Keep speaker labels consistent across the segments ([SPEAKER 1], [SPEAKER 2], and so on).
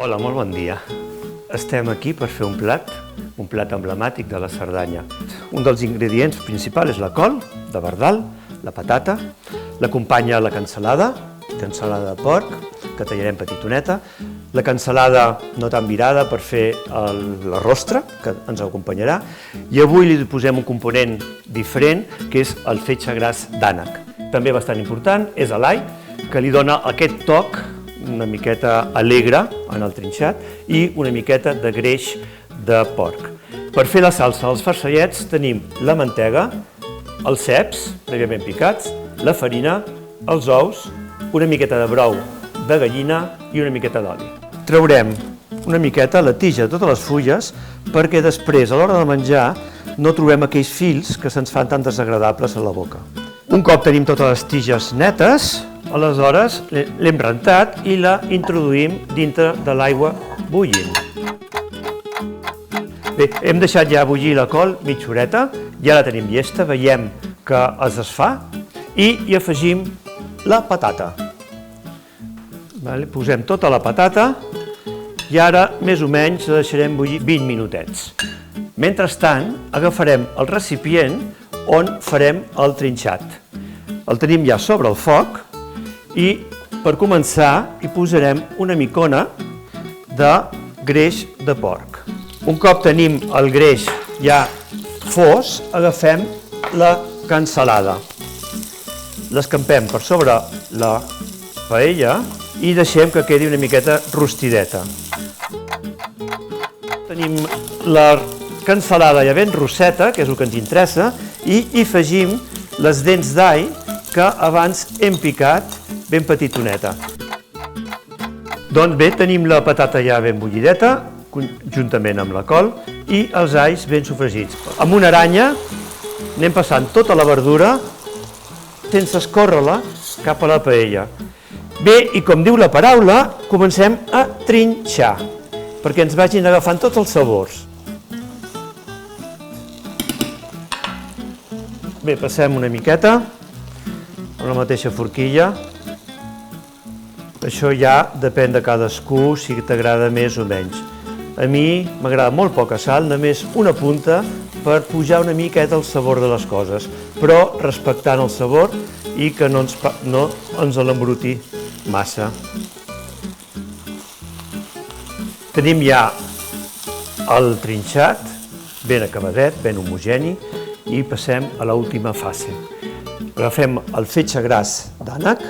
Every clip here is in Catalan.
[SPEAKER 1] Hola, molt bon dia. Estem aquí per fer un plat emblemàtic de la Cerdanya. Un dels ingredients principals és la col, de verdal, la patata, l'acompanya la cansalada de porc, que tallarem petitoneta, la cansalada no tan virada per fer la rostra, que ens acompanyarà, i avui li posem un component diferent, que és el fetge gras d'ànec. També bastant important és l'all, que li dona aquest toc una miqueta alegre en el trinxat i una miqueta de greix de porc. Per fer la salsa dels farcellets tenim la mantega, els ceps prèviament picats, la farina, els ous, una miqueta de brou de gallina i una miqueta d'oli. Traurem una miqueta la tija de totes les fulles perquè després, a l'hora de menjar, no trobem aquells fils que se'ns fan tan desagradables a la boca. Un cop tenim totes les tiges netes, aleshores l'hem rentat i la introduïm dintre de l'aigua bullint. Bé, hem deixat ja bullir la col mitja horeta, ja la tenim llesta, veiem que es desfà i hi afegim la patata. Posem tota la patata i ara més o menys la deixarem bullir 20 minutets. Mentrestant agafarem el recipient on farem el trinxat. El tenim ja sobre el foc i per començar hi posarem una micona de greix de porc. Un cop tenim el greix ja fos, agafem la cansalada. L'escampem per sobre la paella i deixem que quedi una miqueta rostideta. Tenim la cansalada ja ben rosseta, que és el que ens interessa, i hi afegim les dents d'all que abans hem picat ben petitoneta. Doncs bé, tenim la patata ja ben bullideta, juntament amb la col, i els alls ben sofregits. Amb una aranya anem passant tota la verdura sense escórrer-la cap a la paella. Bé, i com diu la paraula, comencem a trinxar, perquè ens vagin agafant tots els sabors. Bé, passem una miqueta amb la mateixa forquilla. Això ja depèn de cadascú, si t'agrada més o menys. A mi m'agrada molt poca sal, només una punta per pujar una miqueta el sabor de les coses, però respectant el sabor i que no ens l'embruti massa. Tenim ja el trinxat ben acabadet, ben homogeni, i passem a l'última fase. Agafem el fetge gras d'ànec.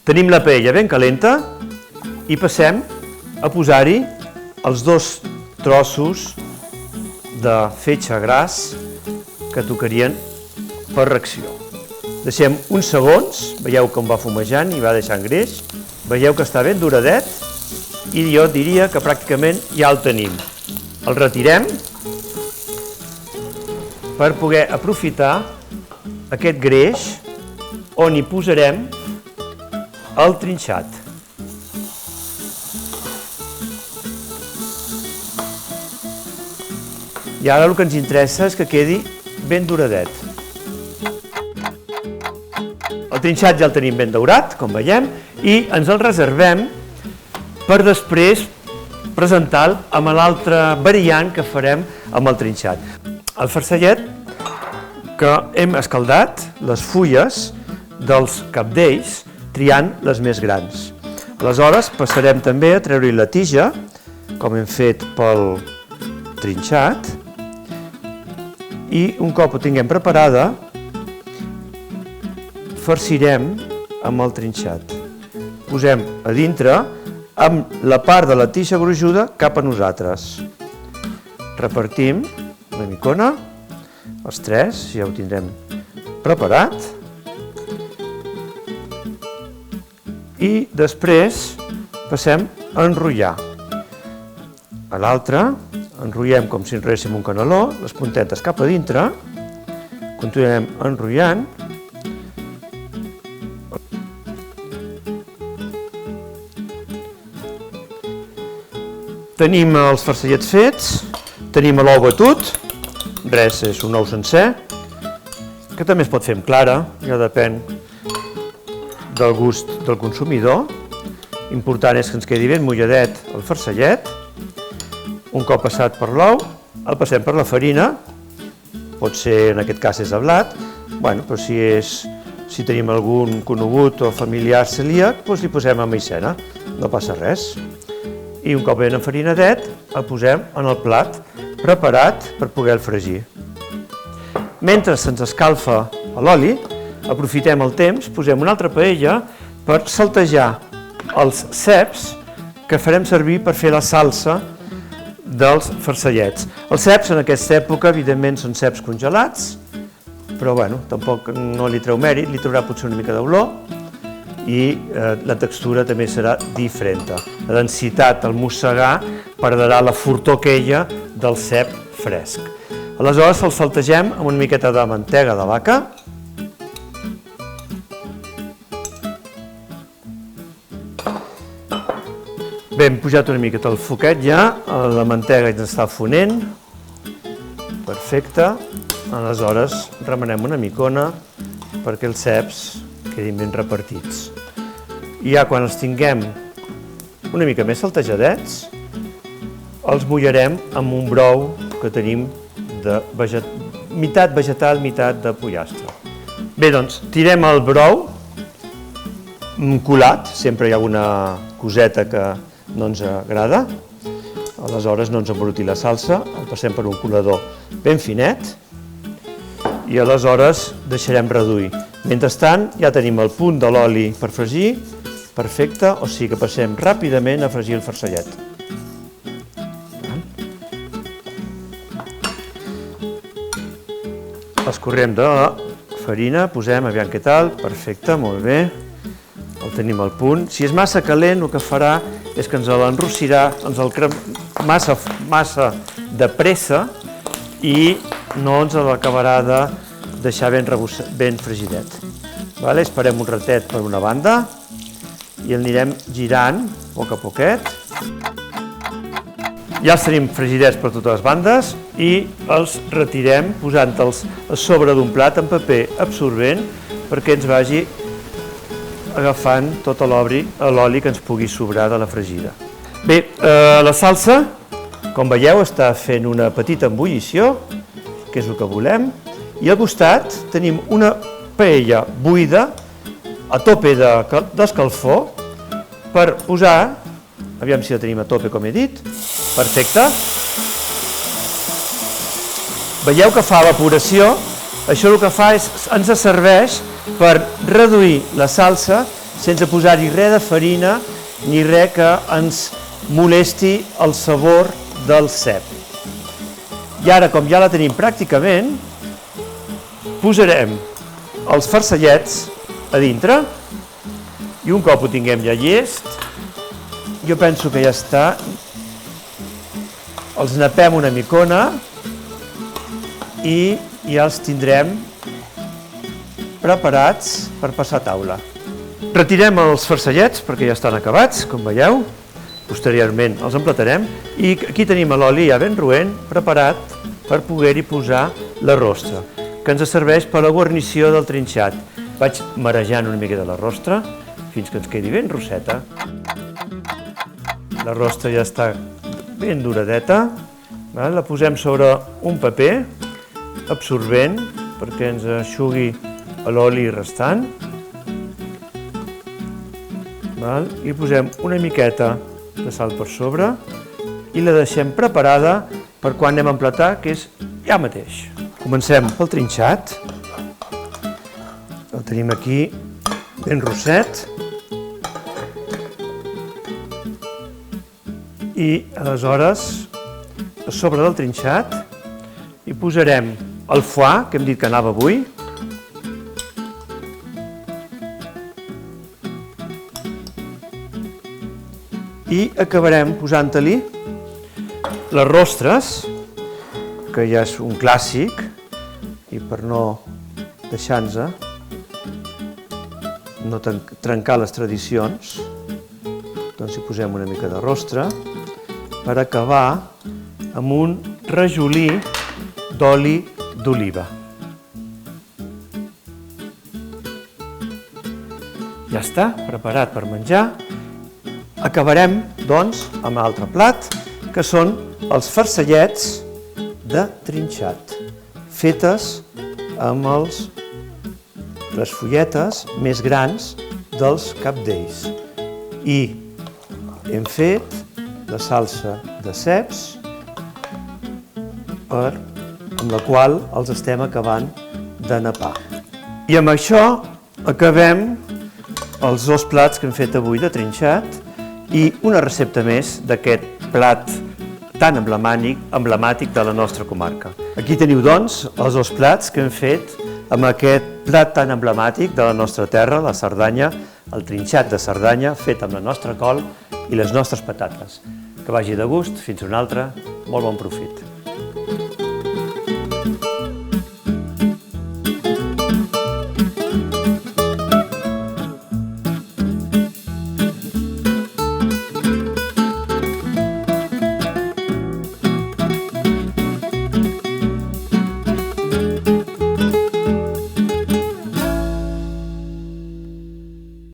[SPEAKER 1] Tenim la paella ben calenta i passem a posar-hi els 2 trossos de fetge gras que tocarien per ració. Deixem uns segons, veieu com va fumejant i va deixant greix, veieu que està ben duradet i jo diria que pràcticament ja el tenim. El retirem per poder aprofitar aquest greix on hi posarem el trinxat. I ara el que ens interessa és que quedi ben duradet. El trinxat ja el tenim ben daurat, com veiem, i ens el reservem per després presentar-lo amb l'altra variant que farem amb el trinxat. El farcellet que hem escaldat, les fulles dels cabdells, triant les més grans. Aleshores passarem també a treure-hi la tija, com hem fet pel trinxat, i un cop ho tinguem preparada, farcirem amb el trinxat. Posem a dintre amb la part de la tija gruixuda cap a nosaltres. Repartim una micona, els 3, ja ho tindrem preparat. I després passem a enrotllar. A l'altre enrotllem com si enrotlléssim un caneló, les puntetes cap a dintre, continuem enrotllant. Tenim els farcellets fets, tenim l'ou batut, res, és un ou sencer, que també es pot fer amb clara, ja depèn del gust del consumidor. Important és que ens quedi ben mulladet el farcellet. Un cop passat per l'ou, el passem per la farina. Pot ser, en aquest cas, és de blat. Però si tenim algun conegut o familiar celíac, doncs li posem a maicena, no passa res. I un cop ben enfarinadet, el posem en el plat, preparat per poder el fregir. Mentre se'ns escalfa l'oli, aprofitem el temps, posem una altra paella per saltejar els ceps que farem servir per fer la salsa dels farcellets. Els ceps en aquesta època, evidentment, són ceps congelats, però tampoc no li treu mèrit, li traurà potser una mica d'olor i la textura també serà diferent. La densitat, el mossegar, perdrà la fortor aquella del cep fresc. Aleshores el saltegem amb una miqueta de mantega de vaca. Bé, hem pujat una miqueta el foquet ja, la mantega ja està fonent. Perfecte. Aleshores remenem una micona perquè els ceps quedin ben repartits. I ja quan els tinguem una mica més saltejadets, els mullarem amb un brou que tenim de meitat vegetal, meitat de pollastre. Bé, doncs, tirem el brou colat, sempre hi ha alguna coseta que no ens agrada, aleshores no ens embruti la salsa, el passem per un colador ben finet i aleshores deixarem reduir. Mentrestant ja tenim el punt de l'oli per fregir, perfecte, o sigui que passem ràpidament a fregir el farcellet. Escorrem de la farina, posem, aviam què tal, perfecte, molt bé, el tenim al punt. Si és massa calent, el que farà és que ens l'enrossirà, ens el massa de pressa i no ens l'acabarà de deixar ben fregidet. Esperem un ratet per una banda i el anirem girant a poc a poquet. Ja els tenim fregidets per totes les bandes i els retirem posant-los a sobre d'un plat amb paper absorbent perquè ens vagi agafant tot l'oli que ens pugui sobrar de la fregida. Bé, la salsa, com veieu, està fent una petita embullició, que és el que volem, i al costat tenim una paella buida a tope d'escalfor per posar, aviam si la tenim a tope com he dit, perfecte. Veieu que fa evaporació, això el que fa és ens serveix per reduir la salsa sense posar-hi res de farina ni res que ens molesti el sabor del cep. I ara, com ja la tenim pràcticament, posarem els farcellets a dintre i un cop ho tinguem ja llest, jo penso que ja està, els napem una micona i ja els tindrem preparats per passar a taula. Retirem els farcellets perquè ja estan acabats, com veieu. Posteriorment els emplatarem i aquí tenim l'oli ja ben roent, preparat per poder-hi posar la rostra, que ens serveix per a la guarnició del trinxat. Vaig marejant una mica de la rostra fins que ens quedi ben rosseta. La rostra ja està ben duradeta, la posem sobre un paper absorbent perquè ens eixugui l'oli restant. I posem una miqueta de sal per sobre i la deixem preparada per quan anem a emplatar, que és ja mateix. Comencem pel trinxat. El tenim aquí ben rosset. I aleshores, a sobre del trinxat, hi posarem el foie, que hem dit que anava avui. I acabarem posant-li les rostres, que ja és un clàssic, i per no deixar-nos, no trencar les tradicions, doncs hi posem una mica de rostre per acabar amb un rajolí d'oli d'oliva. Ja està, preparat per menjar. Acabarem, doncs, amb l'altre plat, que són els farcellets de trinxat, fetes amb les fulletes més grans dels cabdells. I hem fet la salsa de ceps, amb la qual els estem acabant de napar. I amb això acabem els dos plats que hem fet avui de trinxat i una recepta més d'aquest plat tan emblemàtic de la nostra comarca. Aquí teniu, doncs, els dos plats que hem fet amb aquest plat tan emblemàtic de la nostra terra, la Cerdanya, el trinxat de Cerdanya, fet amb la nostra col i les nostres patates. Que vagi de gust, fins una altra, molt bon profit.